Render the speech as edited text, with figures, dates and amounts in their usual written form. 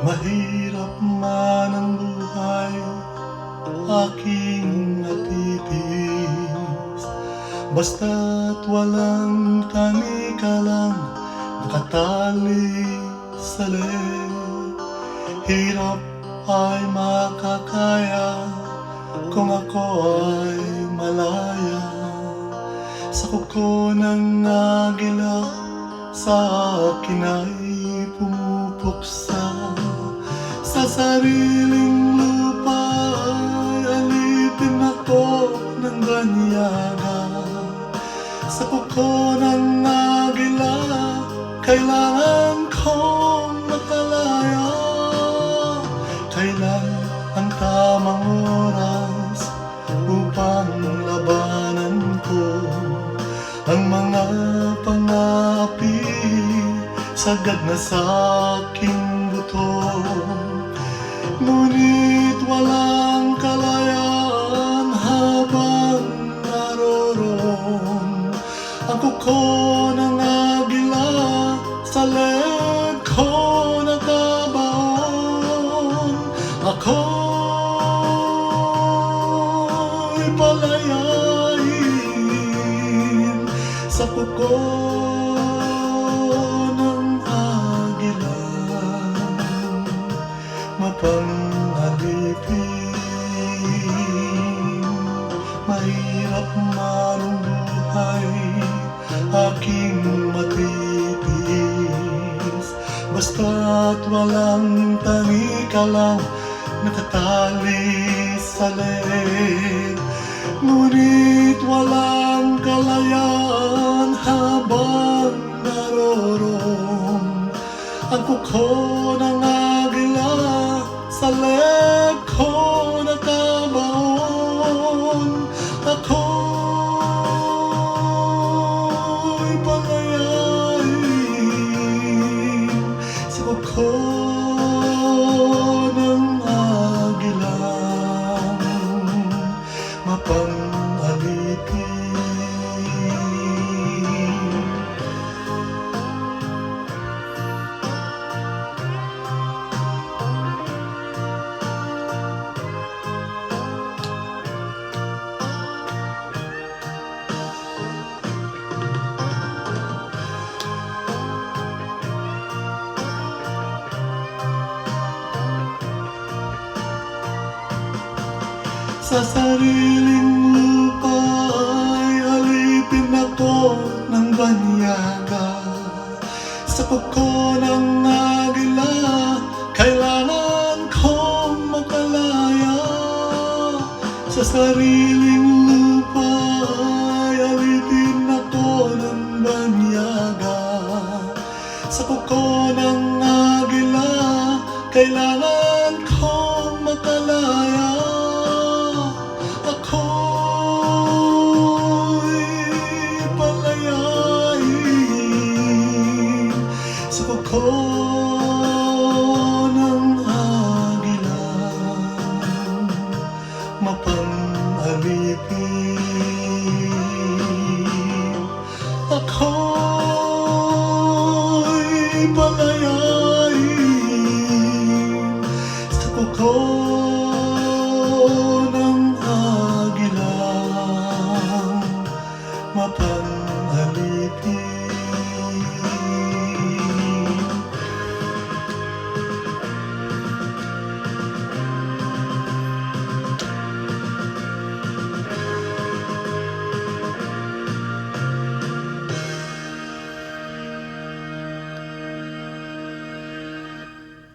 Mahirap man ang buhay, aking natitiis, basta't walang kanikalang nakatali sa leeg. Hirap ay makakaya kung ako ay malaya sa kuko ng agila, sa akin ay pumupuksa. Sa sariling lupa ay alipin ako ng banyaga. Sa kuko ng agila, kailangan kong makalaya. Kailan ang tamang oras upang labanan ko ang mga pang-aapi sagad na sa aking buto? Ngunit walang kalayaan habang naroon ang kuko ng agila, sa leeg ko nakabaon. Ako'y palayain sa kuko ng agila, mapangalipin. Mahirap man ang buhay, aking matitiis, basta't walang tanikalang nakatali sa leeg. Ngunit walang kalayaan habang naroon ang kuko ng agila, sa leeg ko nakabaon. Ako'y palayain sa kuko ng agila, mapangalipin. Sa sariling lupa ay alipin ako ng banyaga. Sa kuko ng agila, kailangan kong makalaya. Sa sariling lupa ay alipin ako ng banyaga. Sa kuko ng agila, kailangan kong makalaya. Kuko ng agila, mapangalipin. Ako